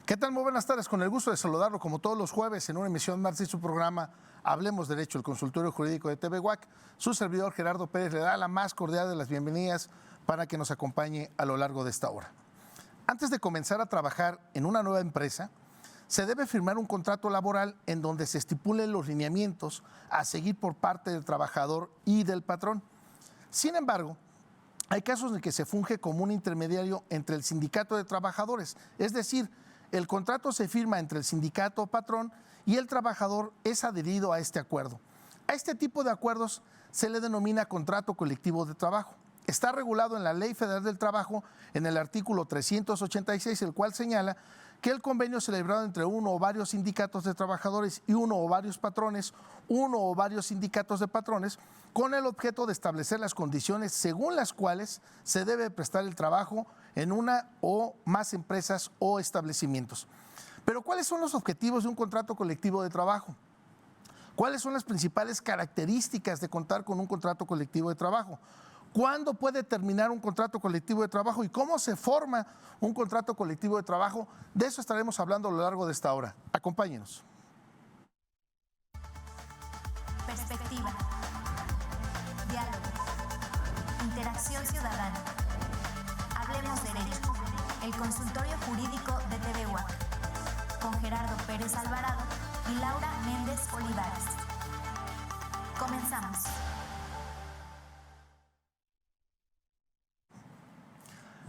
¿Qué tal? Muy buenas tardes. Con el gusto de saludarlo como todos los jueves en una emisión más de su programa Hablemos Derecho, el consultorio jurídico de TV UAC. Su servidor Gerardo Pérez le da la más cordial de las bienvenidas para que nos acompañe a lo largo de esta hora. Antes de comenzar a trabajar en una nueva empresa, se debe firmar un contrato laboral en donde se estipulen los lineamientos a seguir por parte del trabajador y del patrón. Sin embargo, hay casos en que se funge como un intermediario entre el sindicato de trabajadores, es decir, el contrato se firma entre el sindicato o patrón y el trabajador es adherido a este acuerdo. A este tipo de acuerdos se le denomina contrato colectivo de trabajo. Está regulado en la Ley Federal del Trabajo en el artículo 386, el cual señala que el convenio celebrado entre uno o varios sindicatos de trabajadores y uno o varios patrones, uno o varios sindicatos de patrones, con el objeto de establecer las condiciones según las cuales se debe prestar el trabajo en una o más empresas o establecimientos. Pero ¿cuáles son los objetivos de un contrato colectivo de trabajo? ¿Cuáles son las principales características de contar con un contrato colectivo de trabajo? ¿Cuándo puede terminar un contrato colectivo de trabajo y cómo se forma un contrato colectivo de trabajo? De eso estaremos hablando a lo largo de esta hora. Acompáñenos. Perspectiva, diálogo, interacción ciudadana. Hablemos Derecho, el consultorio jurídico de TV UAC, con Gerardo Pérez Alvarado y Laura Méndez Olivares. Comenzamos.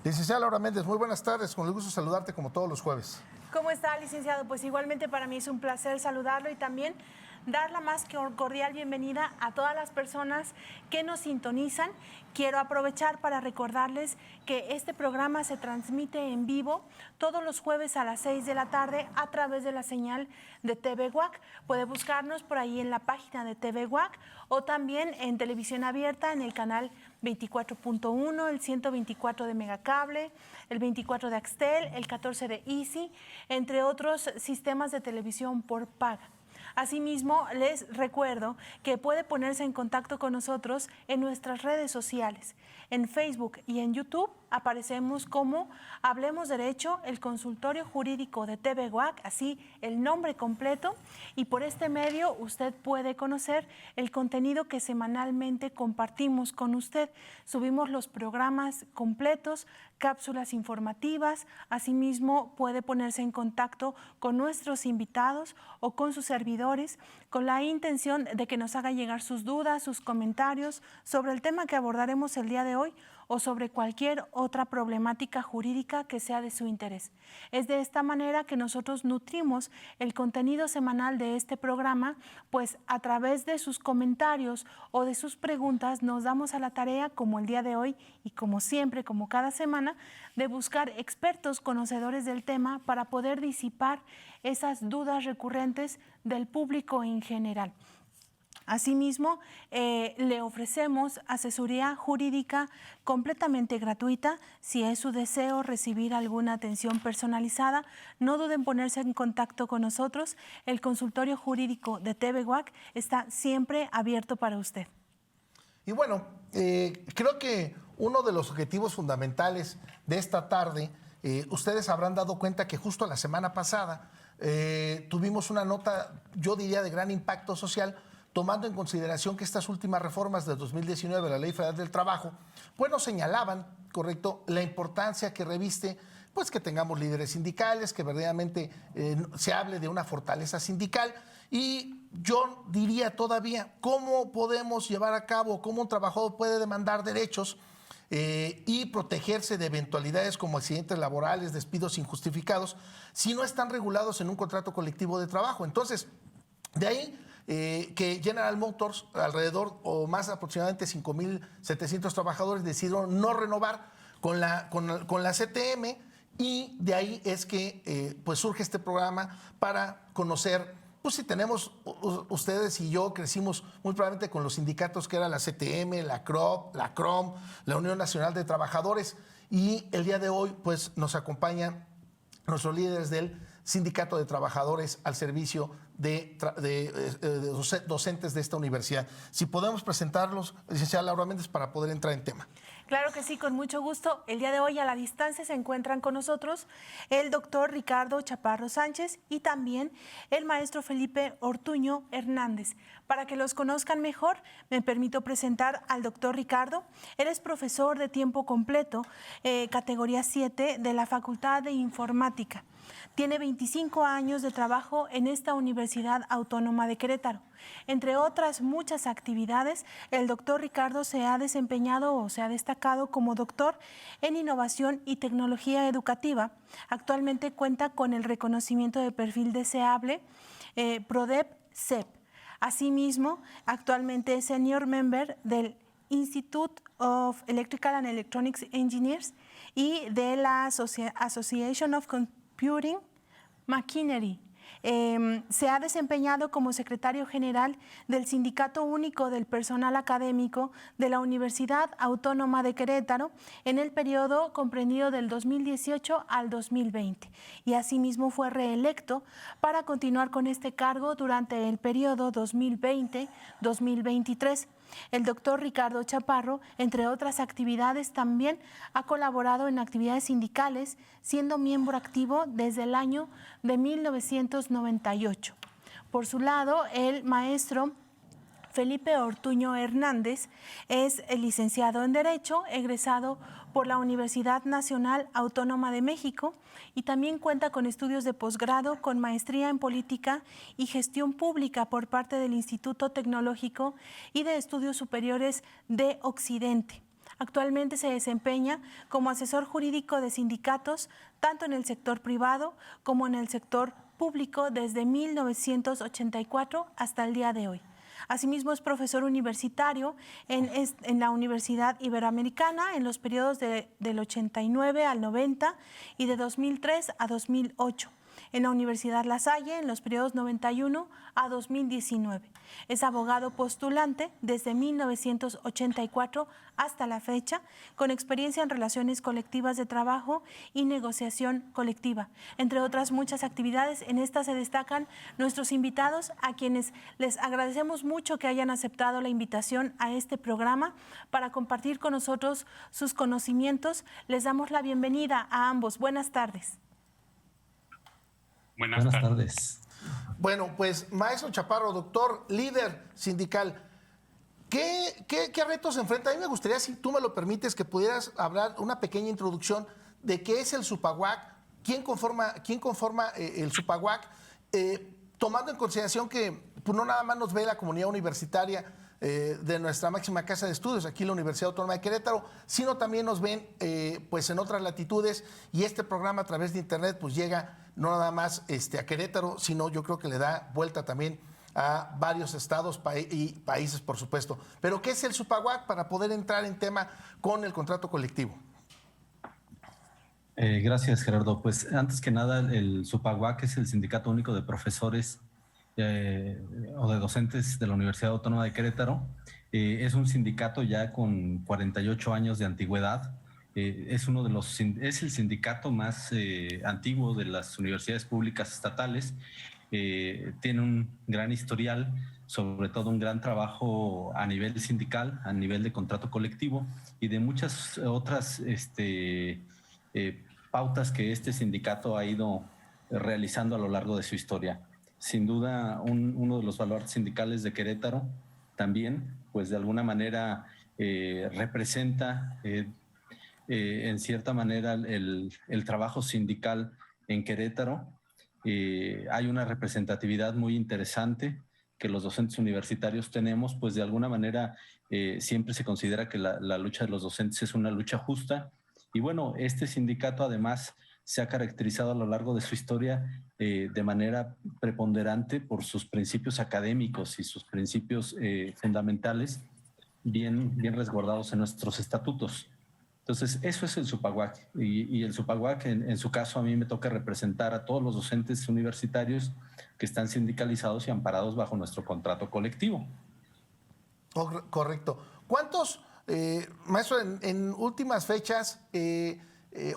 Licenciada Laura Méndez, muy buenas tardes, con el gusto de saludarte como todos los jueves. ¿Cómo está, licenciado? Pues igualmente para mí es un placer saludarlo y también dar la más cordial bienvenida a todas las personas que nos sintonizan. Quiero aprovechar para recordarles que este programa se transmite en vivo todos los jueves a las 6 de la tarde a través de la señal de TV UAC. Puede buscarnos por ahí en la página de TV UAC o también en televisión abierta en el canal 24.1, el 124 de Megacable, el 24 de Axtel, el 14 de Easy, entre otros sistemas de televisión por paga. Asimismo, les recuerdo que puede ponerse en contacto con nosotros en nuestras redes sociales. En Facebook y en YouTube aparecemos como Hablemos Derecho, el consultorio jurídico de TV UAC, así el nombre completo, y por este medio usted puede conocer el contenido que semanalmente compartimos con usted. Subimos los programas completos, cápsulas informativas, asimismo puede ponerse en contacto con nuestros invitados o con sus servidores con la intención de que nos haga llegar sus dudas, sus comentarios sobre el tema que abordaremos el día de hoy o sobre cualquier otra problemática jurídica que sea de su interés. Es de esta manera que nosotros nutrimos el contenido semanal de este programa, pues a través de sus comentarios o de sus preguntas nos damos a la tarea, como el día de hoy y como siempre, como cada semana, de buscar expertos conocedores del tema para poder disipar esas dudas recurrentes del público en general. Asimismo, le ofrecemos asesoría jurídica completamente gratuita. Si es su deseo recibir alguna atención personalizada, no duden en ponerse en contacto con nosotros. El consultorio jurídico de TV UAC está siempre abierto para usted. Y bueno, creo que uno de los objetivos fundamentales de esta tarde, ustedes habrán dado cuenta que justo la semana pasada tuvimos una nota, yo diría, de gran impacto social, tomando en consideración que estas últimas reformas de 2019 de la Ley Federal del Trabajo, pues nos señalaban, correcto, la importancia que reviste, pues que tengamos líderes sindicales, que verdaderamente se hable de una fortaleza sindical. Y yo diría todavía, ¿cómo podemos llevar a cabo, cómo un trabajador puede demandar derechos y protegerse de eventualidades como accidentes laborales, despidos injustificados, si no están regulados en un contrato colectivo de trabajo? Entonces, de ahí que General Motors, alrededor o más aproximadamente 5,700 trabajadores decidieron no renovar con la CTM, y de ahí es que pues surge este programa para conocer, pues si tenemos, ustedes y yo crecimos muy probablemente con los sindicatos que eran la CTM, la CROP, la CROM, la Unión Nacional de Trabajadores, y el día de hoy pues nos acompañan nuestros líderes del Sindicato de Trabajadores al servicio docentes de esta universidad. Si podemos presentarlos, licenciada Laura Méndez, para poder entrar en tema. Claro que sí, con mucho gusto. El día de hoy a la distancia se encuentran con nosotros el doctor Ricardo Chaparro Sánchez y también el maestro Felipe Ortuño Hernández. Para que los conozcan mejor, me permito presentar al doctor Ricardo. Él es profesor de tiempo completo, categoría 7 de la Facultad de Informática. Tiene 25 años de trabajo en esta Universidad Autónoma de Querétaro. Entre otras muchas actividades, el doctor Ricardo se ha desempeñado o se ha destacado como doctor en innovación y tecnología educativa. Actualmente cuenta con el reconocimiento de perfil deseable PRODEP-CEP. Asimismo, actualmente es senior member del Institute of Electrical and Electronics Engineers y de la Association of Computing Machinery. Se ha desempeñado como secretario general del Sindicato Único del Personal Académico de la Universidad Autónoma de Querétaro en el periodo comprendido del 2018 al 2020 y asimismo fue reelecto para continuar con este cargo durante el periodo 2020-2023. El doctor Ricardo Chaparro, entre otras actividades, también ha colaborado en actividades sindicales, siendo miembro activo desde el año de 1998. Por su lado, el maestro Felipe Ortuño Hernández es el licenciado en Derecho, egresado por la Universidad Nacional Autónoma de México y también cuenta con estudios de posgrado con maestría en Política y Gestión Pública por parte del Instituto Tecnológico y de Estudios Superiores de Occidente. Actualmente se desempeña como asesor jurídico de sindicatos, tanto en el sector privado como en el sector público desde 1984 hasta el día de hoy. Asimismo, es profesor universitario en la Universidad Iberoamericana en los periodos del 89 al 90 y de 2003 a 2008. En la Universidad La Salle en los periodos 91 a 2019. Es abogado postulante desde 1984 hasta la fecha, con experiencia en relaciones colectivas de trabajo y negociación colectiva. Entre otras muchas actividades, en esta se destacan nuestros invitados, a quienes les agradecemos mucho que hayan aceptado la invitación a este programa para compartir con nosotros sus conocimientos. Les damos la bienvenida a ambos. Buenas tardes. Buenas tardes. Bueno, pues maestro Chaparro, doctor, líder sindical, ¿qué retos se enfrenta? A mí me gustaría, si tú me lo permites, que pudieras hablar una pequeña introducción de qué es el SUPAUAC, quién conforma el SUPAUAC, tomando en consideración que pues, no nada más nos ve la comunidad universitaria de nuestra máxima casa de estudios, aquí en la Universidad Autónoma de Querétaro, sino también nos ven pues en otras latitudes, y este programa a través de internet pues llega no nada más a Querétaro, sino yo creo que le da vuelta también a varios estados y países, por supuesto. Pero ¿qué es el SUPAUAC para poder entrar en tema con el contrato colectivo? Gracias, Gerardo. Pues antes que nada, el SUPAUAC es el Sindicato Único de Profesores o de Docentes de la Universidad Autónoma de Querétaro. Es un sindicato ya con 48 años de antigüedad. Es el sindicato más antiguo de las universidades públicas estatales. Tiene un gran historial, sobre todo un gran trabajo a nivel sindical, a nivel de contrato colectivo y de muchas otras pautas que este sindicato ha ido realizando a lo largo de su historia. Sin duda, uno de los baluartes sindicales de Querétaro también, pues de alguna manera representa en cierta manera el trabajo sindical en Querétaro. Hay una representatividad muy interesante que los docentes universitarios tenemos, pues de alguna manera siempre se considera que la lucha de los docentes es una lucha justa. Y bueno, este sindicato además se ha caracterizado a lo largo de su historia de manera preponderante por sus principios académicos y sus principios fundamentales bien resguardados en nuestros estatutos. Entonces, eso es el SUPAUAC. Y el SUPAUAC, en su caso, a mí me toca representar a todos los docentes universitarios que están sindicalizados y amparados bajo nuestro contrato colectivo. Correcto. ¿Cuántos, maestro, en últimas fechas,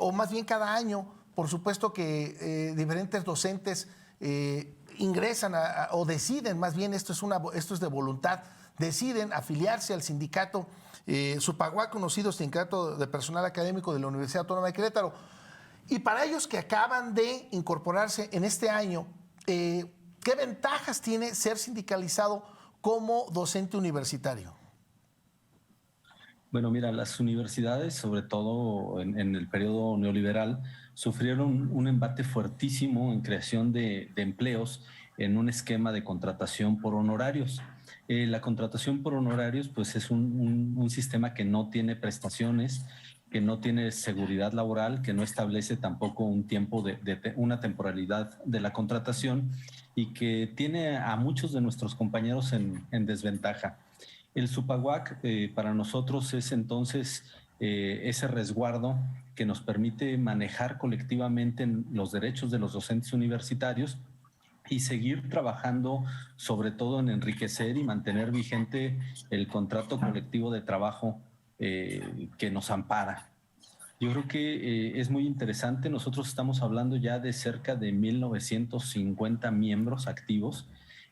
o más bien cada año, por supuesto que diferentes docentes ingresan o deciden, más bien esto es de voluntad, deciden afiliarse al sindicato Supaguac, conocido Sindicato de Personal Académico de la Universidad Autónoma de Querétaro. Y para ellos que acaban de incorporarse en este año, ¿qué ventajas tiene ser sindicalizado como docente universitario? Bueno, mira, las universidades, sobre todo en el periodo neoliberal, sufrieron un embate fuertísimo en creación de empleos en un esquema de contratación por honorarios. La contratación por honorarios, pues es un sistema que no tiene prestaciones, que no tiene seguridad laboral, que no establece tampoco un tiempo una temporalidad de la contratación y que tiene a muchos de nuestros compañeros en desventaja. El Supaguac para nosotros es entonces ese resguardo que nos permite manejar colectivamente los derechos de los docentes universitarios y seguir trabajando sobre todo en enriquecer y mantener vigente el contrato colectivo de trabajo que nos ampara. Yo creo que es muy interesante. Nosotros estamos hablando ya de cerca de 1,950 miembros activos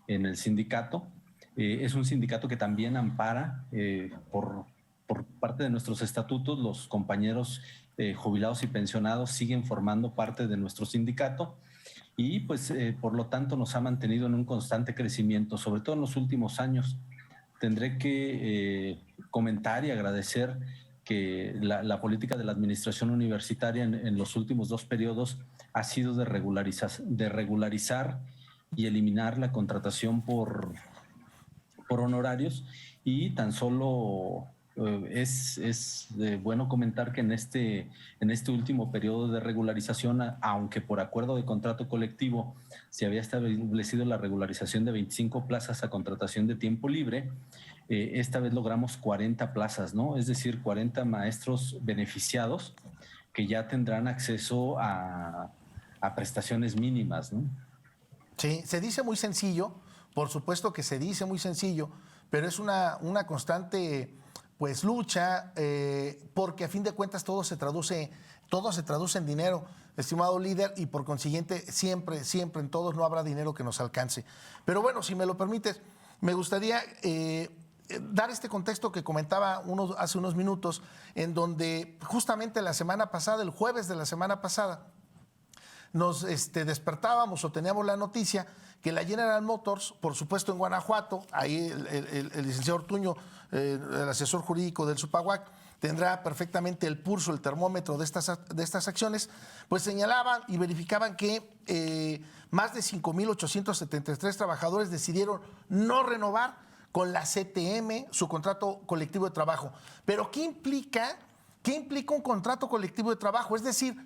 en el sindicato. Es un sindicato que también ampara por parte de nuestros estatutos. Los compañeros jubilados y pensionados siguen formando parte de nuestro sindicato y pues por lo tanto nos ha mantenido en un constante crecimiento, sobre todo en los últimos años. Tendré que comentar y agradecer que la política de la administración universitaria en los últimos 2 periodos ha sido de regularizar y eliminar la contratación por honorarios, y tan solo es bueno comentar que en este último periodo de regularización, aunque por acuerdo de contrato colectivo se había establecido la regularización de 25 plazas a contratación de tiempo libre, esta vez logramos 40 plazas, ¿no? Es decir, 40 maestros beneficiados que ya tendrán acceso a prestaciones mínimas, ¿no? Sí, se dice muy sencillo, por supuesto que se dice muy sencillo, pero es una constante pues lucha, porque a fin de cuentas todo se traduce en dinero, estimado líder, y por consiguiente siempre en todos no habrá dinero que nos alcance. Pero bueno, si me lo permites, me gustaría dar este contexto que comentaba hace unos minutos, en donde justamente la semana pasada, el jueves de la semana pasada, nos despertábamos o teníamos la noticia que la General Motors, por supuesto en Guanajuato, ahí el licenciado Ortuño, el asesor jurídico del Supaguac, tendrá perfectamente el pulso, el termómetro de estas acciones, pues señalaban y verificaban que más de 5,873 trabajadores decidieron no renovar con la CTM su contrato colectivo de trabajo. Pero ¿qué implica un contrato colectivo de trabajo? Es decir,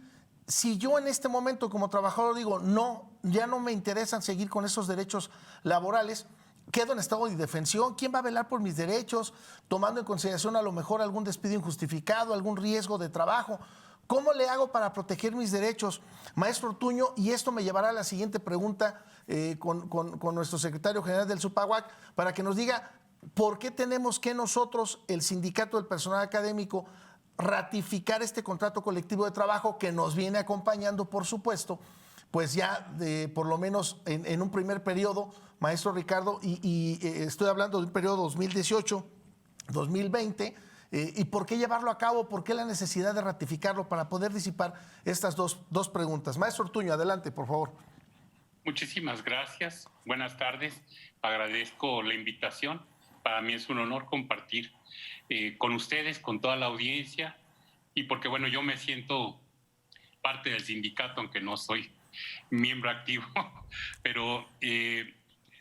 si yo en este momento como trabajador digo, no, ya no me interesan seguir con esos derechos laborales, quedo en estado de indefensión. ¿Quién va a velar por mis derechos? Tomando en consideración a lo mejor algún despido injustificado, algún riesgo de trabajo. ¿Cómo le hago para proteger mis derechos? Maestro Ortuño, y esto me llevará a la siguiente pregunta con nuestro secretario general del Supaguac, para que nos diga por qué tenemos que nosotros, el sindicato del personal académico, ratificar este contrato colectivo de trabajo que nos viene acompañando, por supuesto, pues ya por lo menos en un primer periodo, maestro Ricardo, y estoy hablando de un periodo 2018-2020, ¿y por qué llevarlo a cabo? ¿Por qué la necesidad de ratificarlo para poder disipar estas dos preguntas? Maestro Ortuño, adelante, por favor. Muchísimas gracias. Buenas tardes. Agradezco la invitación. Para mí es un honor compartir con ustedes, con toda la audiencia, y porque, bueno, yo me siento parte del sindicato, aunque no soy miembro activo, pero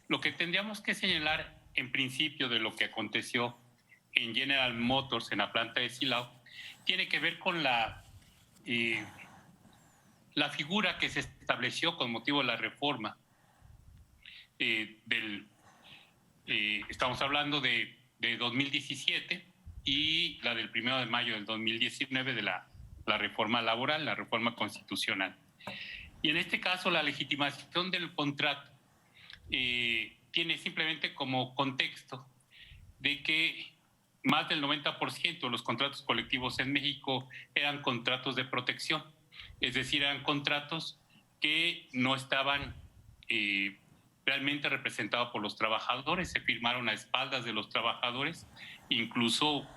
lo que tendríamos que señalar en principio de lo que aconteció en General Motors, en la planta de Silao, tiene que ver con la figura que se estableció con motivo de la reforma estamos hablando de 2017 y la del 1 de mayo del 2019 de la reforma laboral, la reforma constitucional. Y en este caso la legitimación del contrato tiene simplemente como contexto de que más del 90% de los contratos colectivos en México eran contratos de protección, es decir, eran contratos que no estaban realmente representado por los trabajadores, se firmaron a espaldas de los trabajadores, incluso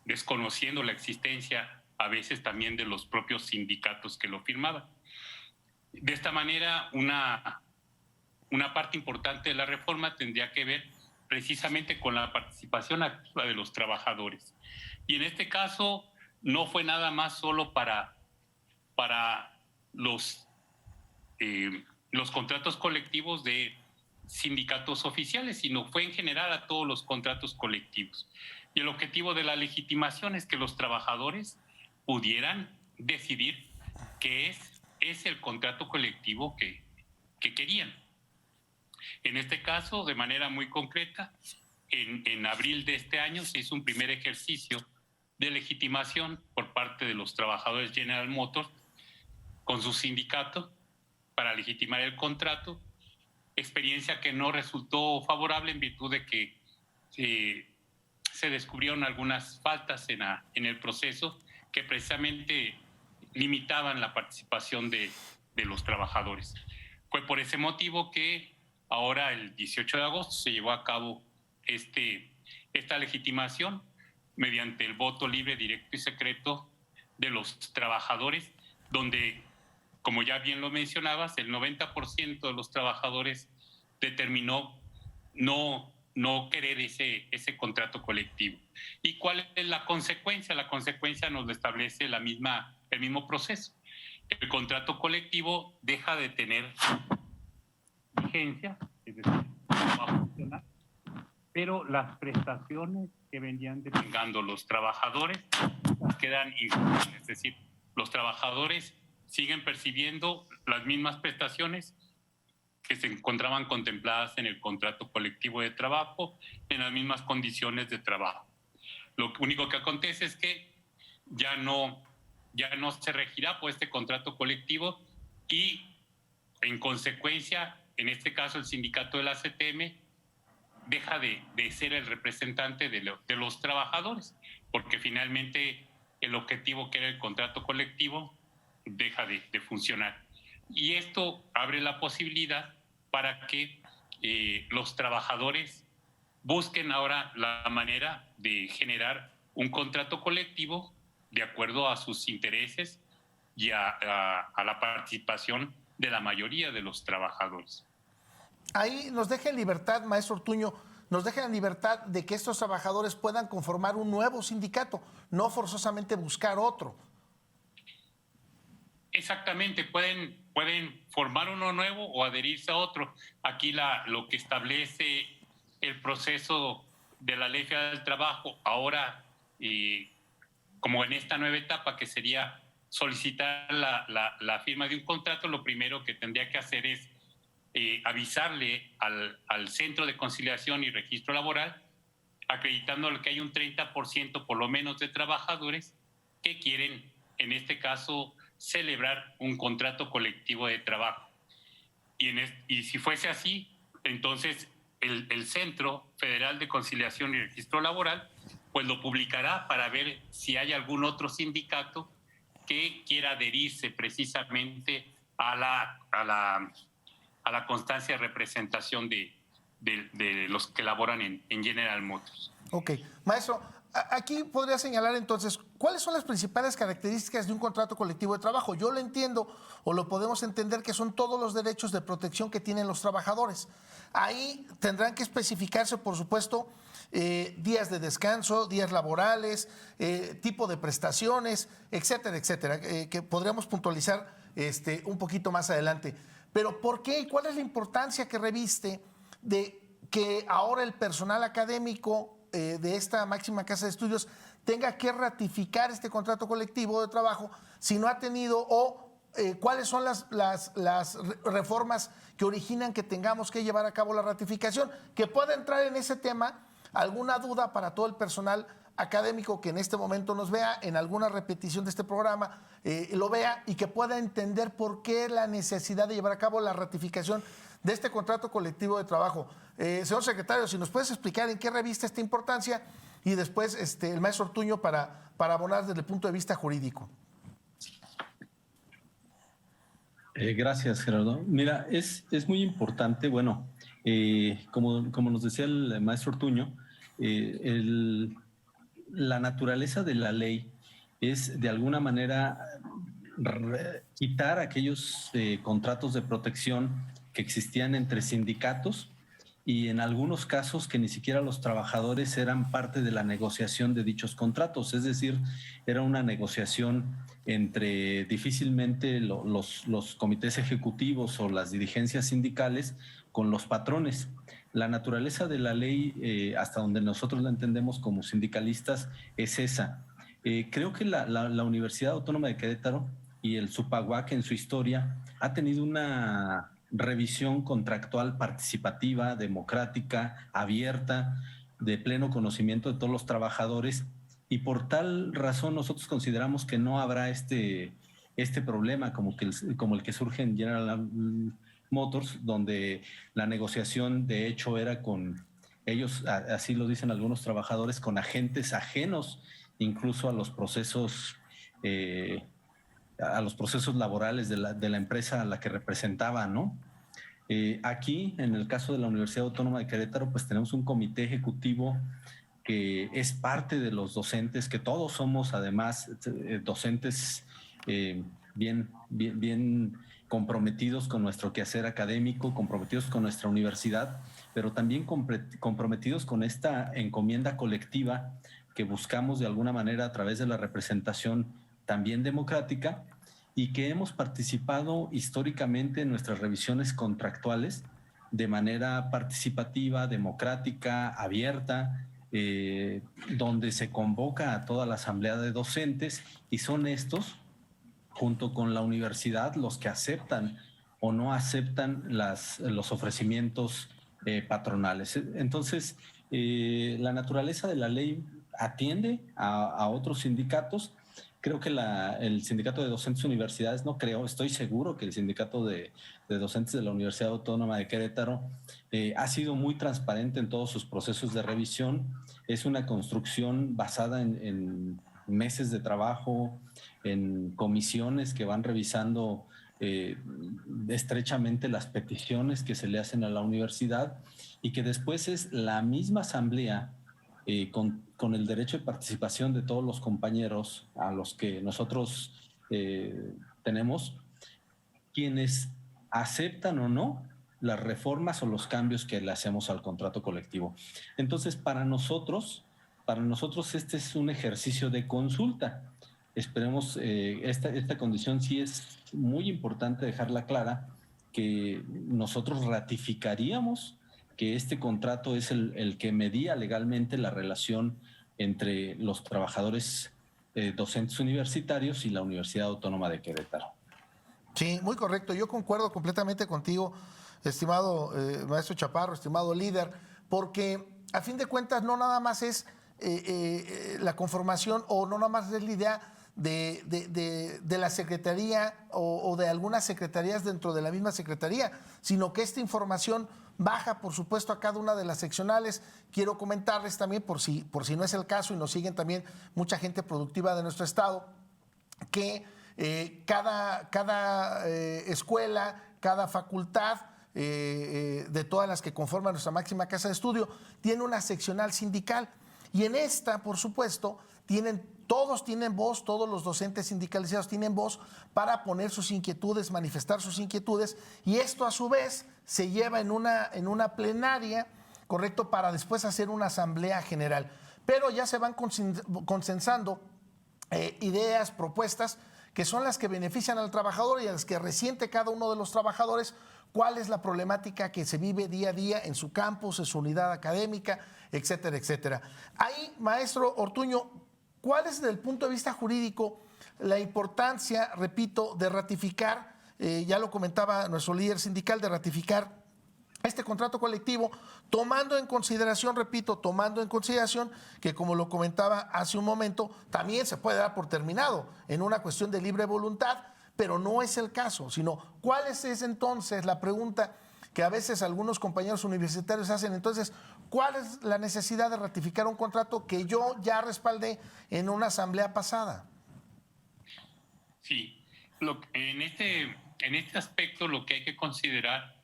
desconociendo la existencia a veces también de los propios sindicatos que lo firmaban. De esta manera, una parte importante de la reforma tendría que ver precisamente con la participación activa de los trabajadores. Y en este caso no fue nada más solo para los contratos colectivos de sindicatos oficiales, sino fue en general a todos los contratos colectivos. Y el objetivo de la legitimación es que los trabajadores pudieran decidir qué es el contrato colectivo que querían. En este caso, de manera muy concreta, en abril de este año se hizo un primer ejercicio de legitimación por parte de los trabajadores General Motors con su sindicato para legitimar el contrato, experiencia que no resultó favorable en virtud de que se descubrieron algunas faltas en el proceso que precisamente limitaban la participación de los trabajadores. Fue por ese motivo que ahora, el 18 de agosto, se llevó a cabo esta legitimación mediante el voto libre, directo y secreto de los trabajadores, donde, como ya bien lo mencionabas, el 90% de los trabajadores determinó no querer ese contrato colectivo. ¿Y cuál es la consecuencia? La consecuencia nos lo establece el mismo proceso. El contrato colectivo deja de tener vigencia, es decir, no va a funcionar, pero las prestaciones que venían devengando los trabajadores quedan iguales, es decir, los trabajadores siguen percibiendo las mismas prestaciones que se encontraban contempladas en el contrato colectivo de trabajo, en las mismas condiciones de trabajo. Lo único que acontece es que ya no se regirá por este contrato colectivo y, en consecuencia, en este caso el sindicato de la CTM deja de ser el representante de los trabajadores, porque finalmente el objetivo que era el contrato colectivo deja de funcionar. Y esto abre la posibilidad para que los trabajadores busquen ahora la manera de generar un contrato colectivo de acuerdo a sus intereses y a la participación de la mayoría de los trabajadores. Ahí nos deja en libertad, maestro Ortuño, nos deja en libertad de que estos trabajadores puedan conformar un nuevo sindicato, no forzosamente buscar otro. Exactamente, pueden formar uno nuevo o adherirse a otro. Aquí lo que establece el proceso de la Ley Federal del Trabajo, ahora, como en esta nueva etapa, que sería solicitar la firma de un contrato, lo primero que tendría que hacer es avisarle al Centro de Conciliación y Registro Laboral, acreditándole que hay un 30% por lo menos de trabajadores que quieren, en este caso, celebrar un contrato colectivo de trabajo. Y si fuese así, entonces el Centro Federal de Conciliación y Registro Laboral pues lo publicará para ver si hay algún otro sindicato que quiera adherirse precisamente a la constancia de representación de los que laboran en General Motors. Ok. Maestro, aquí podría señalar entonces, ¿cuáles son las principales características de un contrato colectivo de trabajo? Yo lo entiendo o lo podemos entender que son todos los derechos de protección que tienen los trabajadores. Ahí tendrán que especificarse, por supuesto, días de descanso, días laborales, tipo de prestaciones, etcétera, etcétera, que podríamos puntualizar un poquito más adelante. Pero ¿por qué y cuál es la importancia que reviste de que ahora el personal académico de esta máxima casa de estudios tenga que ratificar este contrato colectivo de trabajo si no ha tenido cuáles son las reformas que originan que tengamos que llevar a cabo la ratificación? Que pueda entrar en ese tema alguna duda para todo el personal académico que en este momento nos vea, en alguna repetición de este programa, lo vea y que pueda entender por qué la necesidad de llevar a cabo la ratificación de este contrato colectivo de trabajo. Señor secretario, si nos puedes explicar en qué revista esta importancia y después el maestro Ortuño para abonar desde el punto de vista jurídico. Gracias, Gerardo. Mira, es muy importante, bueno, como nos decía el maestro Ortuño, la naturaleza de la ley es de alguna manera quitar aquellos contratos de protección que existían entre sindicatos y en algunos casos que ni siquiera los trabajadores eran parte de la negociación de dichos contratos, es decir, era una negociación entre difícilmente los comités ejecutivos o las dirigencias sindicales con los patrones. La naturaleza de la ley, hasta donde nosotros la entendemos como sindicalistas, es esa. Creo que la Universidad Autónoma de Querétaro y el SUPAUAC en su historia ha tenido una revisión contractual participativa, democrática, abierta, de pleno conocimiento de todos los trabajadores, y por tal razón nosotros consideramos que no habrá este problema como el que surge en General Motors, donde la negociación de hecho era con ellos, así lo dicen algunos trabajadores, con agentes ajenos incluso a los procesos laborales de la empresa a la que representaba, ¿no? Aquí, en el caso de la Universidad Autónoma de Querétaro, pues tenemos un comité ejecutivo que es parte de los docentes, que todos somos además docentes bien comprometidos con nuestro quehacer académico, comprometidos con nuestra universidad, pero también comprometidos con esta encomienda colectiva que buscamos de alguna manera a través de la representación también democrática, y que hemos participado históricamente en nuestras revisiones contractuales de manera participativa, democrática, abierta, donde se convoca a toda la asamblea de docentes y son estos, junto con la universidad, los que aceptan o no aceptan los ofrecimientos patronales. Entonces, la naturaleza de la ley atiende a otros sindicatos. Creo que el sindicato de docentes de universidades, estoy seguro que el sindicato de docentes de la Universidad Autónoma de Querétaro ha sido muy transparente en todos sus procesos de revisión. Es una construcción basada en meses de trabajo, en comisiones que van revisando estrechamente las peticiones que se le hacen a la universidad, y que después es la misma asamblea con el derecho de participación de todos los compañeros a los que nosotros tenemos, quienes aceptan o no las reformas o los cambios que le hacemos al contrato colectivo. Entonces, para nosotros este es un ejercicio de consulta. Esperemos, esta condición sí es muy importante dejarla clara, que nosotros ratificaríamos que este contrato es el que medía legalmente la relación entre los trabajadores docentes universitarios y la Universidad Autónoma de Querétaro. Sí, muy correcto. Yo concuerdo completamente contigo, estimado maestro Chaparro, estimado líder, porque a fin de cuentas no nada más es la conformación o no nada más es la idea de la Secretaría o de algunas secretarías dentro de la misma Secretaría, sino que esta información baja, por supuesto, a cada una de las seccionales. Quiero comentarles también, por si no es el caso, y nos siguen también mucha gente productiva de nuestro estado, que cada escuela, cada facultad, de todas las que conforman nuestra máxima casa de estudio, tiene una seccional sindical. Y en esta, por supuesto, todos tienen voz, todos los docentes sindicalizados tienen voz para poner sus inquietudes, manifestar sus inquietudes, y esto a su vez se lleva en una plenaria, correcto, para después hacer una asamblea general. Pero ya se van consensando ideas, propuestas, que son las que benefician al trabajador y a las que resiente cada uno de los trabajadores, cuál es la problemática que se vive día a día en su campus, en su unidad académica, etcétera, etcétera. Ahí, maestro Ortuño, ¿cuál es desde el punto de vista jurídico la importancia, repito, de ratificar, ya lo comentaba nuestro líder sindical, de ratificar este contrato colectivo, tomando en consideración, repito, que, como lo comentaba hace un momento, también se puede dar por terminado en una cuestión de libre voluntad, pero no es el caso, sino cuál es entonces la pregunta que a veces algunos compañeros universitarios hacen. Entonces, ¿cuál es la necesidad de ratificar un contrato que yo ya respaldé en una asamblea pasada? Sí, en en este aspecto lo que hay que considerar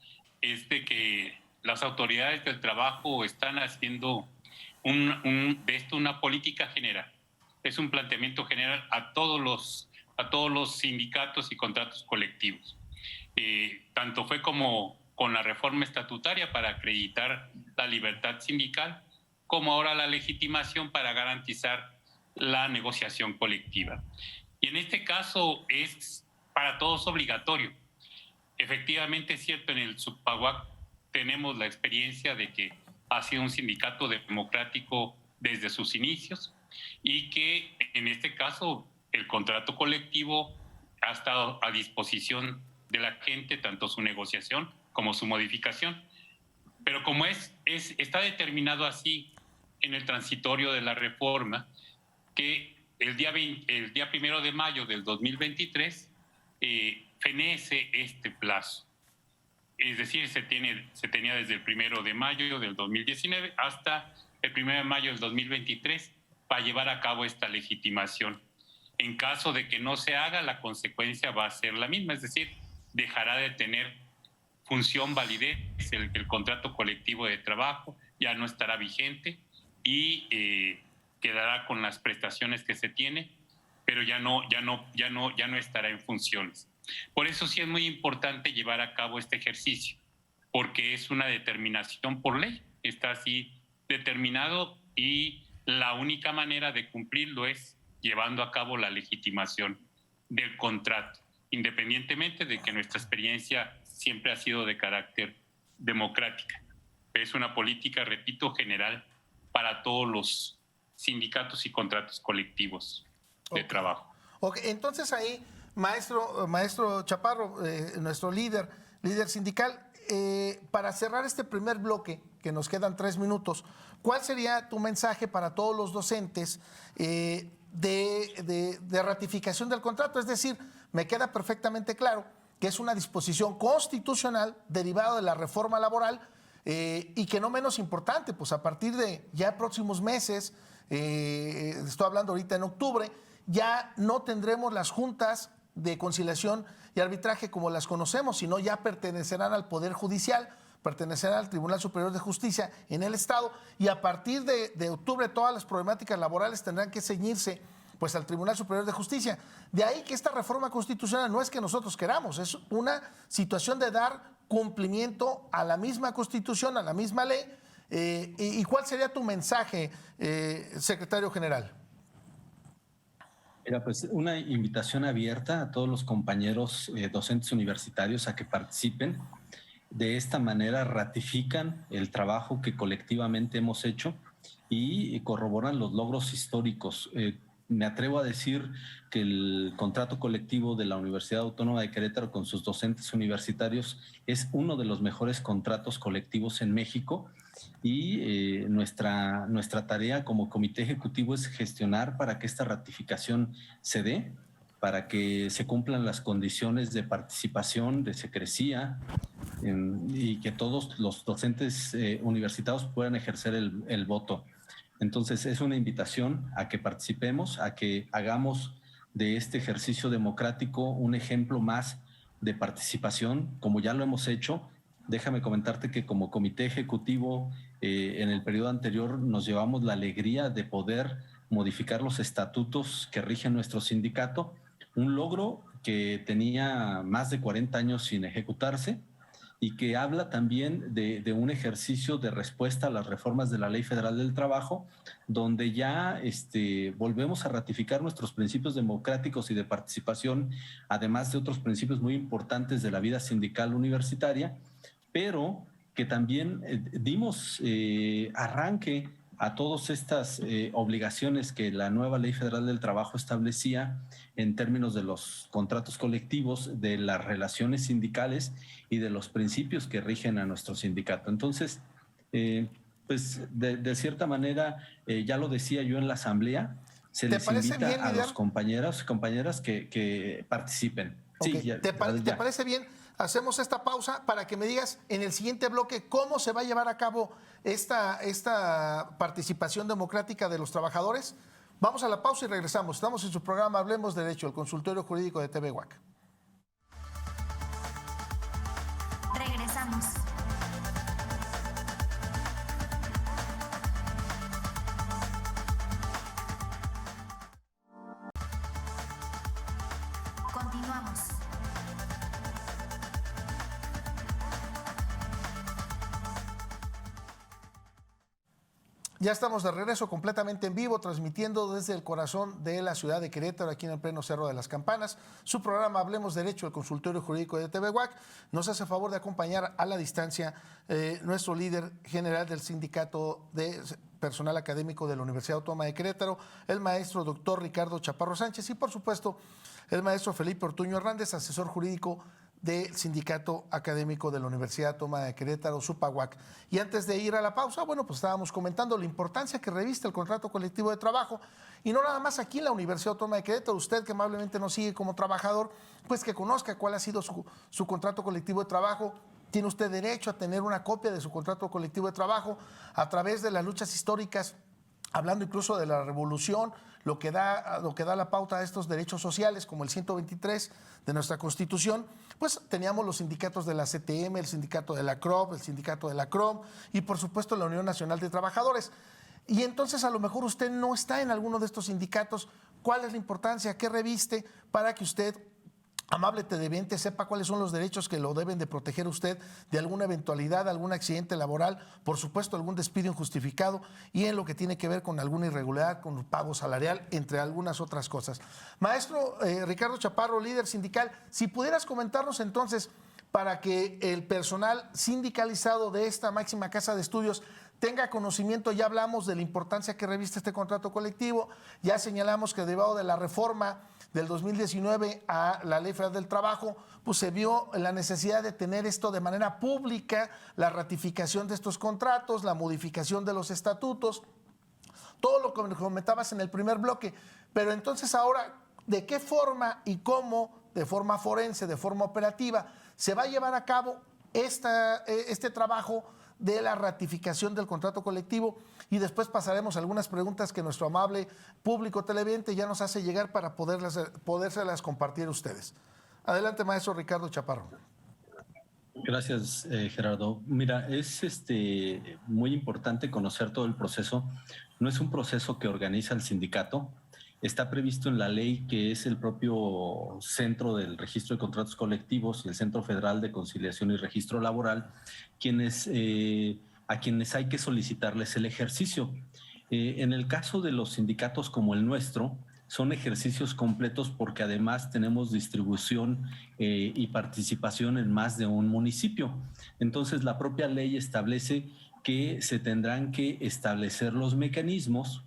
es de que las autoridades del trabajo están haciendo de esto una política general. Es un planteamiento general a todos los sindicatos y contratos colectivos. Tanto fue como con la reforma estatutaria para acreditar la libertad sindical, como ahora la legitimación para garantizar la negociación colectiva. Y en este caso es para todos obligatorio. Efectivamente es cierto, en el Subpaguac tenemos la experiencia de que ha sido un sindicato democrático desde sus inicios y que en este caso el contrato colectivo ha estado a disposición de la gente, tanto su negociación como su modificación. Pero como está determinado así en el transitorio de la reforma, que el día 1 de mayo del 2023 fenece este plazo. Es decir, se tenía desde el 1 de mayo del 2019 hasta el 1 de mayo del 2023 para llevar a cabo esta legitimación. En caso de que no se haga, la consecuencia va a ser la misma, es decir, dejará de tener función, validez, el contrato colectivo de trabajo ya no estará vigente y quedará con las prestaciones que se tiene, pero ya no estará en funciones. Por eso sí es muy importante llevar a cabo este ejercicio, porque es una determinación por ley, está así determinado y la única manera de cumplirlo es llevando a cabo la legitimación del contrato, independientemente de que nuestra experiencia siempre ha sido de carácter democrática. Es una política, repito, general para todos los sindicatos y contratos colectivos de trabajo. Okay. Entonces ahí, maestro Chaparro, nuestro líder sindical, para cerrar este primer bloque, que nos quedan 3 minutos, ¿cuál sería tu mensaje para todos los docentes de ratificación del contrato? Es decir, me queda perfectamente claro que es una disposición constitucional derivada de la reforma laboral y que no menos importante, pues a partir de ya próximos meses, estoy hablando ahorita en octubre, ya no tendremos las juntas de conciliación y arbitraje como las conocemos, sino ya pertenecerán al Poder Judicial, pertenecerán al Tribunal Superior de Justicia en el Estado, y a partir de octubre todas las problemáticas laborales tendrán que ceñirse pues al Tribunal Superior de Justicia. De ahí que esta reforma constitucional no es que nosotros queramos, es una situación de dar cumplimiento a la misma Constitución, a la misma ley. ¿Y cuál sería tu mensaje, secretario general? Mira, pues una invitación abierta a todos los compañeros docentes universitarios a que participen. De esta manera ratifican el trabajo que colectivamente hemos hecho y corroboran los logros históricos. Me atrevo a decir que el contrato colectivo de la Universidad Autónoma de Querétaro con sus docentes universitarios es uno de los mejores contratos colectivos en México y nuestra tarea como comité ejecutivo es gestionar para que esta ratificación se dé, para que se cumplan las condiciones de participación, de secrecía y que todos los docentes universitarios puedan ejercer el voto. Entonces es una invitación a que participemos, a que hagamos de este ejercicio democrático un ejemplo más de participación, como ya lo hemos hecho. Déjame comentarte que como comité ejecutivo en el periodo anterior nos llevamos la alegría de poder modificar los estatutos que rigen nuestro sindicato, un logro que tenía más de 40 años sin ejecutarse y que habla también de un ejercicio de respuesta a las reformas de la Ley Federal del Trabajo, donde ya volvemos a ratificar nuestros principios democráticos y de participación, además de otros principios muy importantes de la vida sindical universitaria, pero que también dimos arranque a todas estas obligaciones que la nueva Ley Federal del Trabajo establecía en términos de los contratos colectivos, de las relaciones sindicales y de los principios que rigen a nuestro sindicato. Entonces, pues de cierta manera, ya lo decía yo en la asamblea, se les invita a los compañeros y compañeras que participen. Okay. Sí, ¿Te parece bien? Hacemos esta pausa para que me digas en el siguiente bloque cómo se va a llevar a cabo esta participación democrática de los trabajadores. Vamos a la pausa y regresamos. Estamos en su programa Hablemos de Derecho, el consultorio jurídico de TV UAC. Continuamos. Ya estamos de regreso completamente en vivo, transmitiendo desde el corazón de la ciudad de Querétaro, aquí en el pleno Cerro de las Campanas. Su programa Hablemos Derecho, el consultorio jurídico de TVWAC. Nos hace favor de acompañar a la distancia nuestro líder general del Sindicato de Personal Académico de la Universidad Autónoma de Querétaro, el maestro doctor Ricardo Chaparro Sánchez, y por supuesto el maestro Felipe Ortuño Hernández, asesor jurídico del Sindicato Académico de la Universidad Autónoma de Querétaro, SUPAWAC. Y antes de ir a la pausa, bueno, pues estábamos comentando la importancia que reviste el contrato colectivo de trabajo, y no nada más aquí en la Universidad Autónoma de Querétaro. Usted que amablemente nos sigue como trabajador, pues que conozca cuál ha sido su contrato colectivo de trabajo. Tiene usted derecho a tener una copia de su contrato colectivo de trabajo a través de las luchas históricas, hablando incluso de la revolución, lo que da la pauta a estos derechos sociales, como el 123 de nuestra Constitución. Pues teníamos los sindicatos de la CTM, el sindicato de la CROP, el sindicato de la CROM y por supuesto la Unión Nacional de Trabajadores. Y entonces a lo mejor usted no está en alguno de estos sindicatos. ¿Cuál es la importancia? ¿Qué reviste para que usted, amable televidente, sepa cuáles son los derechos que lo deben de proteger usted de alguna eventualidad, algún accidente laboral, por supuesto algún despido injustificado y en lo que tiene que ver con alguna irregularidad, con pago salarial, entre algunas otras cosas? Maestro Ricardo Chaparro, líder sindical, si pudieras comentarnos entonces, para que el personal sindicalizado de esta máxima casa de estudios tenga conocimiento. Ya hablamos de la importancia que reviste este contrato colectivo, ya señalamos que derivado de la reforma del 2019 a la Ley Federal del Trabajo, pues se vio la necesidad de tener esto de manera pública, la ratificación de estos contratos, la modificación de los estatutos, todo lo que comentabas en el primer bloque. Pero entonces ahora, ¿de qué forma y cómo, de forma forense, de forma operativa, se va a llevar a cabo este trabajo de la ratificación del contrato colectivo? Y después pasaremos a algunas preguntas que nuestro amable público televidente ya nos hace llegar para podérselas compartir a ustedes. Adelante, maestro Ricardo Chaparro. Gracias, Gerardo. Mira, es muy importante conocer todo el proceso. No es un proceso que organiza el sindicato. Está previsto en la ley, que es el propio Centro del Registro de Contratos Colectivos y el Centro Federal de Conciliación y Registro Laboral, a quienes hay que solicitarles el ejercicio. En el caso de los sindicatos como el nuestro, son ejercicios completos porque además tenemos distribución y participación en más de un municipio. Entonces, la propia ley establece que se tendrán que establecer los mecanismos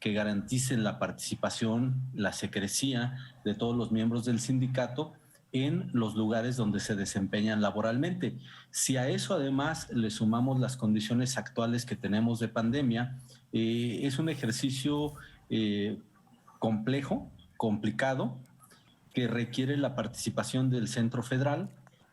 que garanticen la participación, la secrecía de todos los miembros del sindicato en los lugares donde se desempeñan laboralmente. Si a eso además le sumamos las condiciones actuales que tenemos de pandemia, es un ejercicio complejo, complicado, que requiere la participación del Centro Federal,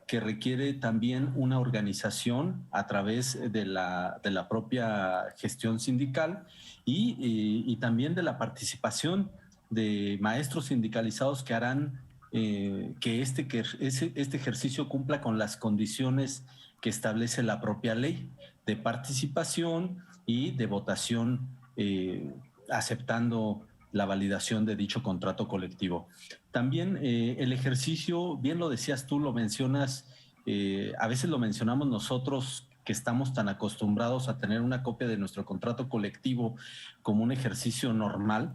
que requiere también una organización a través de la propia gestión sindical y también de la participación de maestros sindicalizados que harán que este ejercicio cumpla con las condiciones que establece la propia ley de participación y de votación, aceptando la validación de dicho contrato colectivo. También el ejercicio, bien lo decías tú, lo mencionas, a veces lo mencionamos nosotros que estamos tan acostumbrados a tener una copia de nuestro contrato colectivo como un ejercicio normal.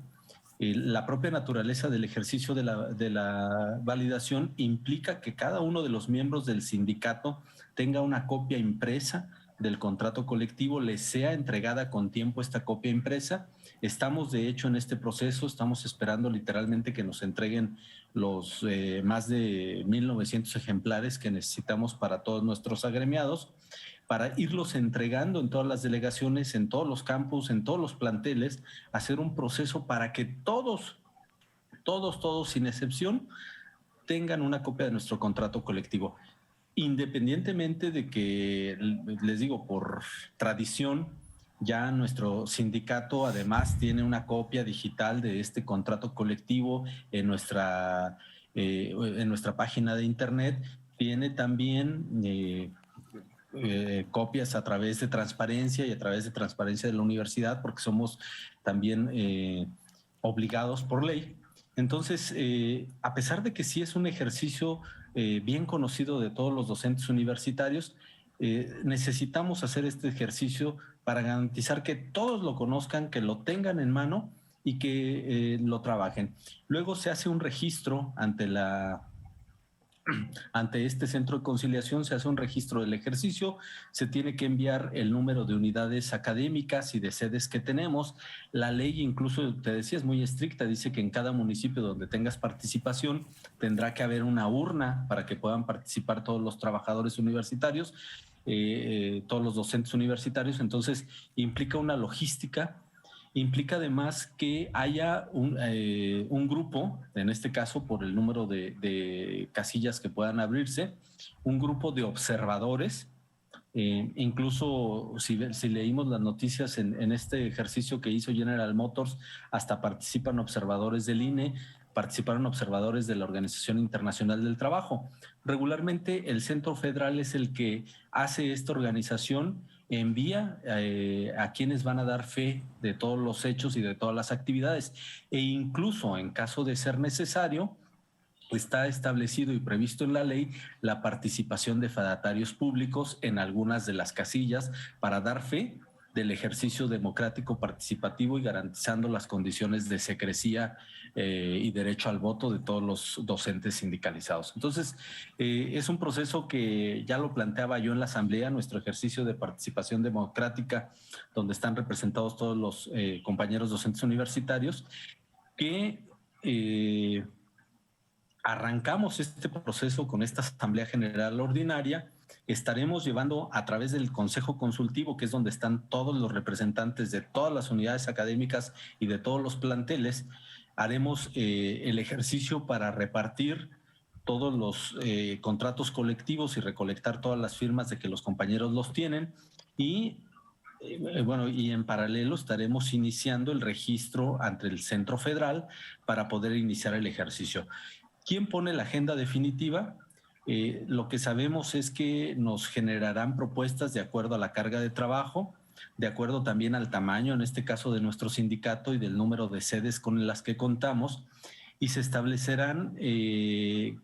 La propia naturaleza del ejercicio de la validación implica que cada uno de los miembros del sindicato tenga una copia impresa del contrato colectivo, le sea entregada con tiempo esta copia impresa. Estamos de hecho en este proceso, estamos esperando literalmente que nos entreguen los más de 1,900 ejemplares que necesitamos para todos nuestros agremiados, para irlos entregando en todas las delegaciones, en todos los campus, en todos los planteles, hacer un proceso para que todos, sin excepción, tengan una copia de nuestro contrato colectivo. Independientemente de que, les digo, por tradición, ya nuestro sindicato además tiene una copia digital de este contrato colectivo en nuestra página de internet. Tiene también copias a través de transparencia y a través de transparencia de la universidad, porque somos también obligados por ley. Entonces, a pesar de que sí es un ejercicio bien conocido de todos los docentes universitarios, necesitamos hacer este ejercicio para garantizar que todos lo conozcan, que lo tengan en mano y que lo trabajen. Luego se hace un registro ante este centro de conciliación, se hace un registro del ejercicio, se tiene que enviar el número de unidades académicas y de sedes que tenemos. La ley, incluso te decía, es muy estricta, dice que en cada municipio donde tengas participación tendrá que haber una urna para que puedan participar todos los trabajadores universitarios, todos los docentes universitarios. Entonces implica una logística. Implica además que haya un grupo, en este caso por el número de casillas que puedan abrirse, un grupo de observadores. Incluso si leímos las noticias en este ejercicio que hizo General Motors, hasta participan observadores del INE, participaron observadores de la Organización Internacional del Trabajo. Regularmente el Centro Federal es el que hace esta organización, envía a quienes van a dar fe de todos los hechos y de todas las actividades, e incluso en caso de ser necesario, está establecido y previsto en la ley la participación de fedatarios públicos en algunas de las casillas para dar fe del ejercicio democrático participativo y garantizando las condiciones de secrecía y derecho al voto de todos los docentes sindicalizados. Entonces, es un proceso que ya lo planteaba yo en la Asamblea, nuestro ejercicio de participación democrática, donde están representados todos los compañeros docentes universitarios, que arrancamos este proceso con esta Asamblea General Ordinaria. Estaremos llevando a través del Consejo Consultivo, que es donde están todos los representantes de todas las unidades académicas y de todos los planteles, haremos el ejercicio para repartir todos los contratos colectivos y recolectar todas las firmas de que los compañeros los tienen y en paralelo estaremos iniciando el registro ante el Centro Federal para poder iniciar el ejercicio. ¿Quién pone la agenda definitiva? Lo que sabemos es que nos generarán propuestas de acuerdo a la carga de trabajo, de acuerdo también al tamaño, en este caso de nuestro sindicato y del número de sedes con las que contamos, y se establecerán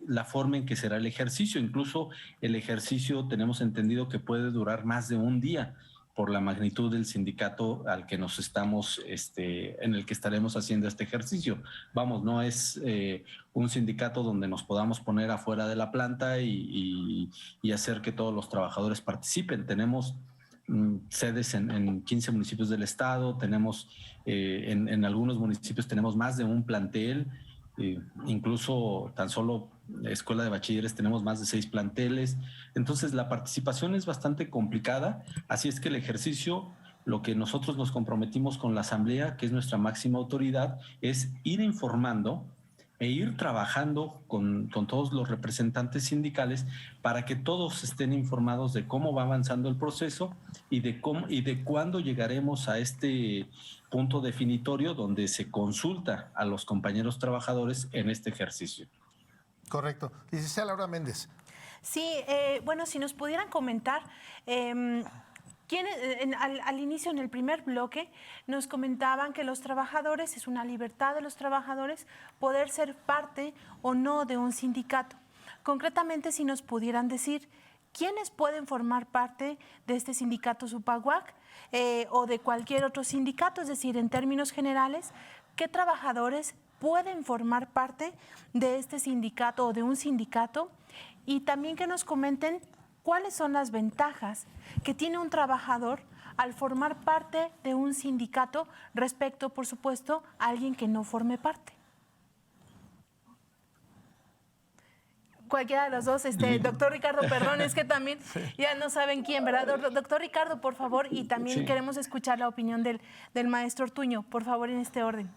la forma en que será el ejercicio. Incluso el ejercicio tenemos entendido que puede durar más de un día por la magnitud del sindicato al que nos estamos, en el que estaremos haciendo este ejercicio. Vamos, no es un sindicato donde nos podamos poner afuera de la planta y hacer que todos los trabajadores participen. Tenemos sedes en 15 municipios del estado, tenemos en algunos municipios tenemos más de un plantel, incluso tan solo escuela de bachilleres tenemos más de 6 planteles. Entonces la participación es bastante complicada, así es que el ejercicio, lo que nosotros nos comprometimos con la Asamblea, que es nuestra máxima autoridad, es ir informando e ir trabajando con todos los representantes sindicales para que todos estén informados de cómo va avanzando el proceso y de cuándo llegaremos a este punto definitorio donde se consulta a los compañeros trabajadores en este ejercicio. Correcto. Licenciada Laura Méndez. Sí, bueno, si nos pudieran comentar, al inicio, en el primer bloque, nos comentaban que los trabajadores, es una libertad de los trabajadores poder ser parte o no de un sindicato. Concretamente, si nos pudieran decir quiénes pueden formar parte de este sindicato Supaguac o de cualquier otro sindicato, es decir, en términos generales, ¿qué trabajadores pueden formar parte de este sindicato o de un sindicato? Y también que nos comenten cuáles son las ventajas que tiene un trabajador al formar parte de un sindicato respecto, por supuesto, a alguien que no forme parte. Cualquiera de los dos, doctor Ricardo, perdón, es que también ya no saben quién, ¿verdad? Doctor Ricardo, por favor, y también queremos escuchar la opinión del maestro Ortuño, por favor, en este orden.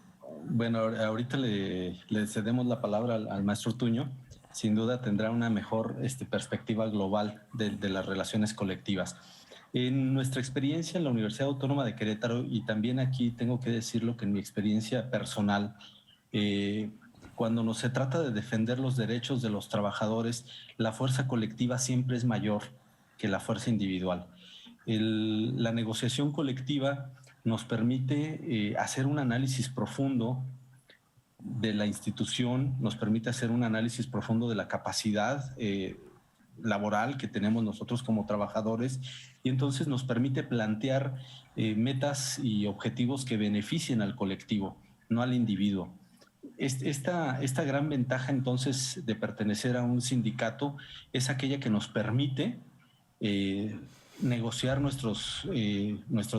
Bueno, ahorita le cedemos la palabra al maestro Ortuño. Sin duda tendrá una mejor perspectiva global de las relaciones colectivas. En nuestra experiencia en la Universidad Autónoma de Querétaro, y también aquí tengo que decirlo que en mi experiencia personal, cuando se trata de defender los derechos de los trabajadores, la fuerza colectiva siempre es mayor que la fuerza individual. La negociación colectiva nos permite hacer un análisis profundo de la institución, nos permite hacer un análisis profundo de la capacidad laboral que tenemos nosotros como trabajadores, y entonces nos permite plantear metas y objetivos que beneficien al colectivo, no al individuo. Esta gran ventaja entonces de pertenecer a un sindicato es aquella que nos permite negociar nuestros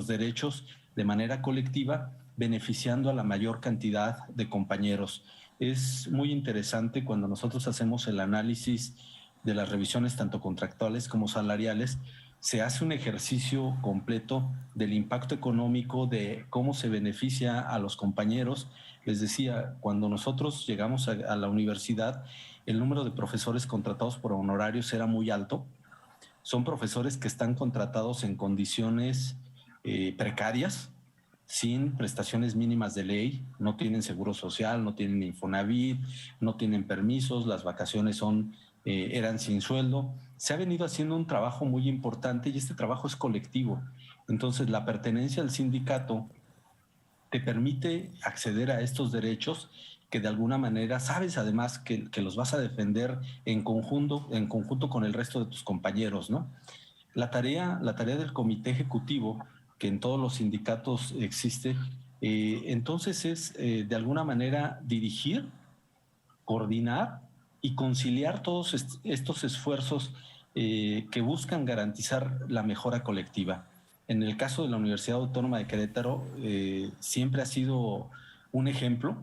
derechos de manera colectiva, beneficiando a la mayor cantidad de compañeros. Es muy interesante cuando nosotros hacemos el análisis de las revisiones tanto contractuales como salariales, se hace un ejercicio completo del impacto económico, de cómo se beneficia a los compañeros. Les decía, cuando nosotros llegamos a la universidad, el número de profesores contratados por honorarios era muy alto. Son profesores que están contratados en condiciones precarias, sin prestaciones mínimas de ley, no tienen seguro social, no tienen Infonavit, no tienen permisos, las vacaciones eran sin sueldo. Se ha venido haciendo un trabajo muy importante y este trabajo es colectivo. Entonces, la pertenencia al sindicato te permite acceder a estos derechos que de alguna manera sabes además que los vas a defender en conjunto con el resto de tus compañeros, ¿no? La tarea del comité ejecutivo, que en todos los sindicatos existe, entonces es de alguna manera dirigir, coordinar y conciliar todos estos esfuerzos que buscan garantizar la mejora colectiva. En el caso de la Universidad Autónoma de Querétaro, siempre ha sido un ejemplo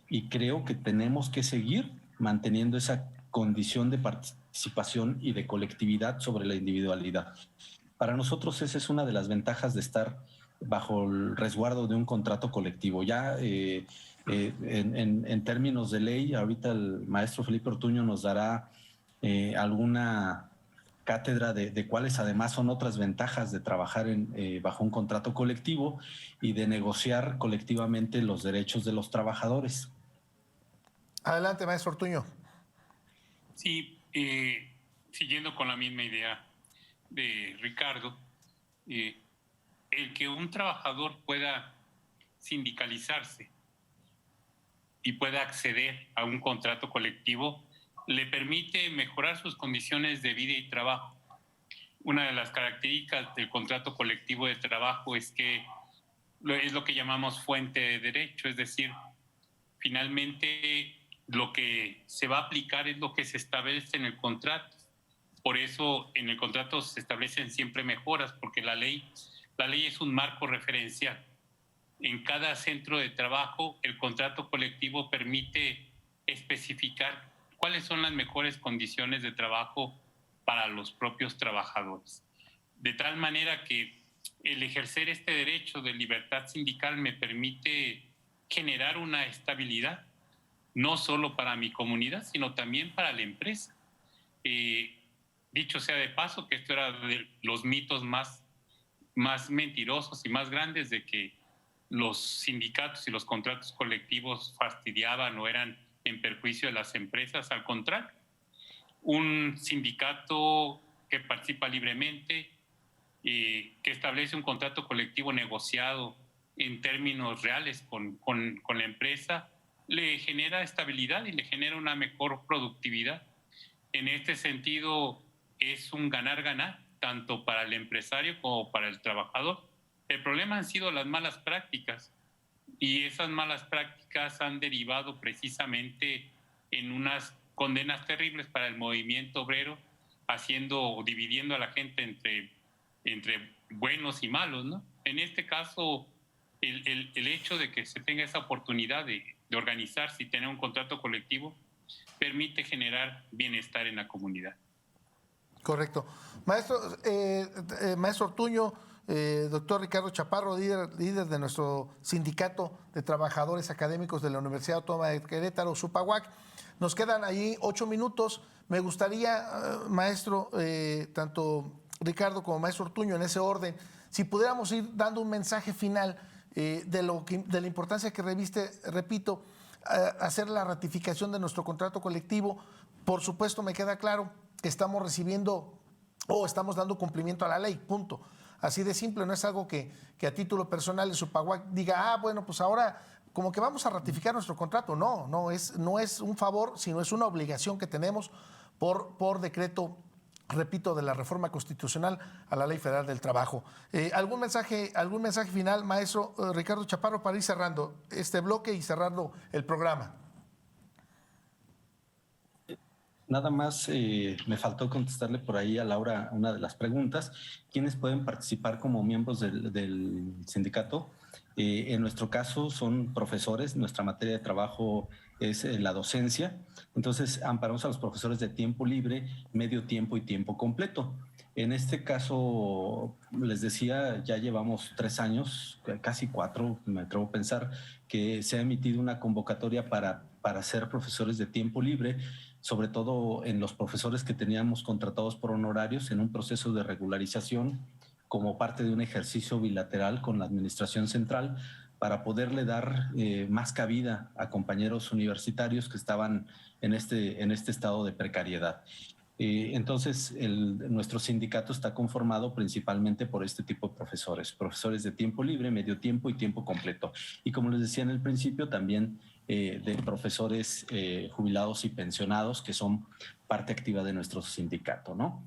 y creo que tenemos que seguir manteniendo esa condición de participación y de colectividad sobre la individualidad. Para nosotros esa es una de las ventajas de estar bajo el resguardo de un contrato colectivo. Ya en términos de ley, ahorita el maestro Felipe Ortuño nos dará alguna cátedra de cuáles además son otras ventajas de trabajar bajo un contrato colectivo y de negociar colectivamente los derechos de los trabajadores. Adelante, maestro Ortuño. Sí, siguiendo con la misma idea de Ricardo, el que un trabajador pueda sindicalizarse y pueda acceder a un contrato colectivo le permite mejorar sus condiciones de vida y trabajo. Una de las características del contrato colectivo de trabajo es que es lo que llamamos fuente de derecho, es decir, finalmente lo que se va a aplicar es lo que se establece en el contrato. Por eso en el contrato se establecen siempre mejoras, porque la ley es un marco referencial. En cada centro de trabajo, el contrato colectivo permite especificar cuáles son las mejores condiciones de trabajo para los propios trabajadores. De tal manera que el ejercer este derecho de libertad sindical me permite generar una estabilidad, no solo para mi comunidad, sino también para la empresa. Dicho sea de paso, que esto era de los mitos más mentirosos y más grandes de que los sindicatos y los contratos colectivos fastidiaban o eran en perjuicio de las empresas. Al contrario, un sindicato que participa libremente, que establece un contrato colectivo negociado en términos reales con la empresa, le genera estabilidad y le genera una mejor productividad. En este sentido, es un ganar-ganar, tanto para el empresario como para el trabajador. El problema han sido las malas prácticas, y esas malas prácticas han derivado precisamente en unas condenas terribles para el movimiento obrero, dividiendo a la gente entre buenos y malos, ¿no? En este caso, el hecho de que se tenga esa oportunidad de organizarse y tener un contrato colectivo permite generar bienestar en la comunidad. Correcto. Maestro Ortuño, doctor Ricardo Chaparro, líder de nuestro sindicato de trabajadores académicos de la Universidad Autónoma de Querétaro, SUPAUAC. Nos quedan ahí 8 minutos. Me gustaría, maestro, tanto Ricardo como maestro Ortuño, en ese orden, si pudiéramos ir dando un mensaje final de la importancia que reviste, repito, hacer la ratificación de nuestro contrato colectivo. Por supuesto, me queda claro que estamos recibiendo o estamos dando cumplimiento a la ley, punto. Así de simple, no es algo que a título personal el SUPAUAC diga, bueno, pues ahora como que vamos a ratificar nuestro contrato. No es un favor, sino es una obligación que tenemos por decreto, repito, de la reforma constitucional a la Ley Federal del Trabajo. ¿Algún mensaje final, maestro Ricardo Chaparro, para ir cerrando este bloque y cerrando el programa? Nada más me faltó contestarle por ahí a Laura una de las preguntas. ¿Quiénes pueden participar como miembros del sindicato? En nuestro caso son profesores, nuestra materia de trabajo es la docencia, entonces amparamos a los profesores de tiempo libre, medio tiempo y tiempo completo. En este caso, les decía, ya llevamos 3 años, casi 4, me atrevo a pensar, que se ha emitido una convocatoria para ser profesores de tiempo libre, sobre todo en los profesores que teníamos contratados por honorarios en un proceso de regularización como parte de un ejercicio bilateral con la Administración Central para poderle dar más cabida a compañeros universitarios que estaban en este estado de precariedad. Entonces, nuestro sindicato está conformado principalmente por este tipo de profesores de tiempo libre, medio tiempo y tiempo completo. Y como les decía en el principio, también de profesores jubilados y pensionados que son parte activa de nuestro sindicato, ¿no?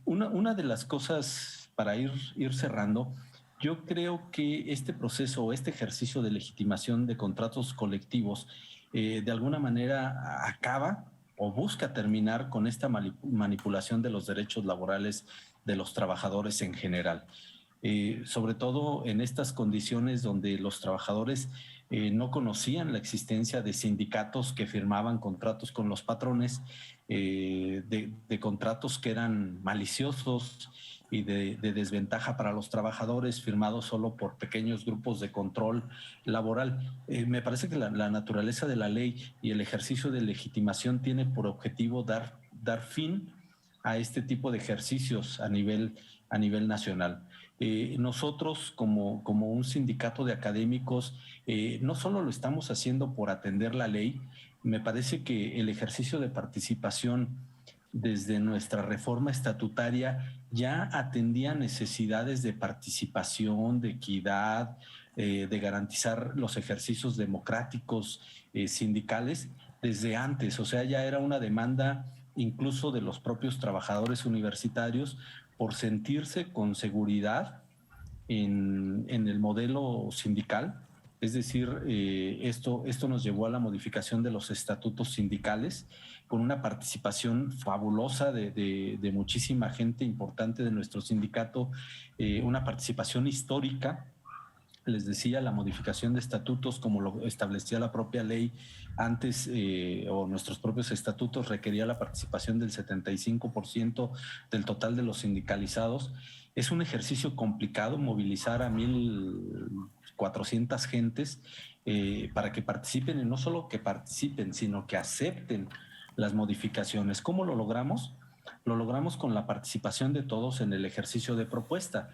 Una de las cosas para ir cerrando, yo creo que este proceso, este ejercicio de legitimación de contratos colectivos, de alguna manera acaba o busca terminar con esta manipulación de los derechos laborales de los trabajadores en general. Sobre todo en estas condiciones donde los trabajadores no conocían la existencia de sindicatos que firmaban contratos con los patrones, de contratos que eran maliciosos y de desventaja para los trabajadores, firmados solo por pequeños grupos de control laboral. Me parece que la naturaleza de la ley y el ejercicio de legitimación tiene por objetivo dar fin a este tipo de ejercicios a nivel nacional. Nosotros como un sindicato de académicos no solo lo estamos haciendo por atender la ley, me parece que el ejercicio de participación desde nuestra reforma estatutaria ya atendía necesidades de participación, de equidad, de garantizar los ejercicios democráticos sindicales desde antes. O sea, ya era una demanda incluso de los propios trabajadores universitarios por sentirse con seguridad en el modelo sindical. Es decir, esto nos llevó a la modificación de los estatutos sindicales con una participación fabulosa de muchísima gente importante de nuestro sindicato, una participación histórica. Les decía, la modificación de estatutos, como lo establecía la propia ley antes, o nuestros propios estatutos, requería la participación del 75% del total de los sindicalizados. Es un ejercicio complicado movilizar a 1,400 gentes para que participen, y no solo que participen, sino que acepten las modificaciones. ¿Cómo lo logramos? Lo logramos con la participación de todos en el ejercicio de propuesta.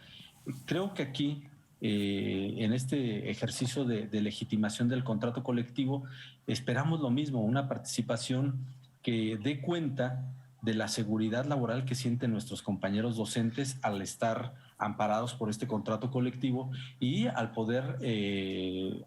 Creo que aquí, en este ejercicio de legitimación del contrato colectivo, esperamos lo mismo, una participación que dé cuenta de la seguridad laboral que sienten nuestros compañeros docentes al estar amparados por este contrato colectivo y al poder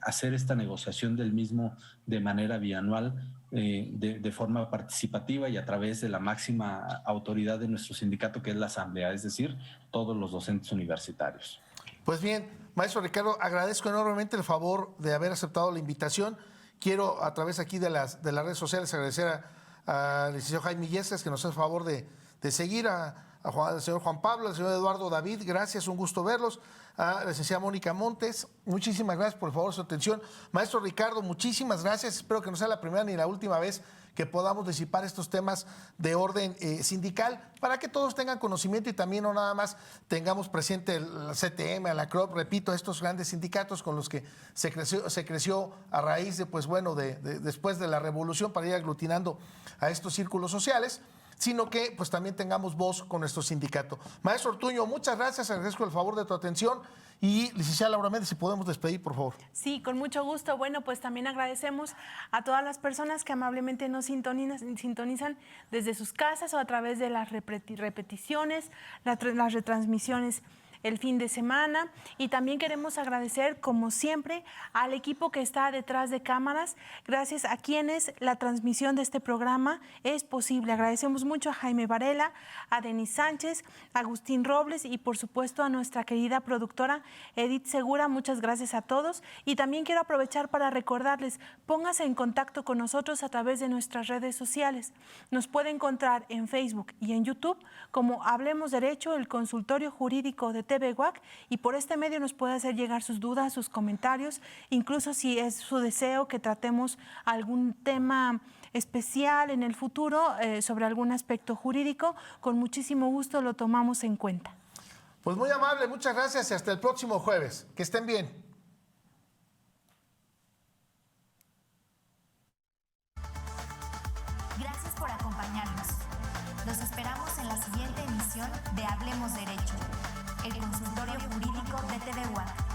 hacer esta negociación del mismo de manera bianual, de forma participativa y a través de la máxima autoridad de nuestro sindicato, que es la Asamblea, es decir, todos los docentes universitarios. Pues bien, maestro Ricardo, agradezco enormemente el favor de haber aceptado la invitación. Quiero, a través aquí de las redes sociales, agradecer al licenciado Jaime Illescas, que nos hace el favor de seguir, al señor Juan Pablo, al señor Eduardo David, gracias, un gusto verlos. A la licenciada Mónica Montes, muchísimas gracias por favor su atención. Maestro Ricardo, muchísimas gracias. Espero que no sea la primera ni la última vez que podamos disipar estos temas de orden sindical, para que todos tengan conocimiento y también no nada más tengamos presente el CTM, a la CROP, repito, estos grandes sindicatos con los que se creció a raíz de, pues bueno, después de la revolución, para ir aglutinando a estos círculos sociales, sino que pues también tengamos voz con nuestro sindicato. Maestro Ortuño, muchas gracias, agradezco el favor de tu atención. Y licenciada Laura Méndez, si podemos despedir, por favor. Sí, con mucho gusto. Bueno, pues también agradecemos a todas las personas que amablemente nos sintonizan desde sus casas o a través de las repeticiones, las retransmisiones el fin de semana. Y también queremos agradecer, como siempre, al equipo que está detrás de cámaras, gracias a quienes la transmisión de este programa es posible. Agradecemos mucho a Jaime Varela, a Denis Sánchez, a Agustín Robles y por supuesto a nuestra querida productora Edith Segura. Muchas gracias a todos. Y también quiero aprovechar para recordarles, póngase en contacto con nosotros a través de nuestras redes sociales. Nos puede encontrar en Facebook y en YouTube como Hablemos Derecho, el consultorio jurídico de TV WAC, y por este medio nos puede hacer llegar sus dudas, sus comentarios, incluso si es su deseo que tratemos algún tema especial en el futuro sobre algún aspecto jurídico, con muchísimo gusto lo tomamos en cuenta. Pues muy amable, muchas gracias y hasta el próximo jueves. Que estén bien. Gracias por acompañarnos. Los esperamos en la siguiente emisión de Hablemos Derecho, el consultorio jurídico de TV WAC.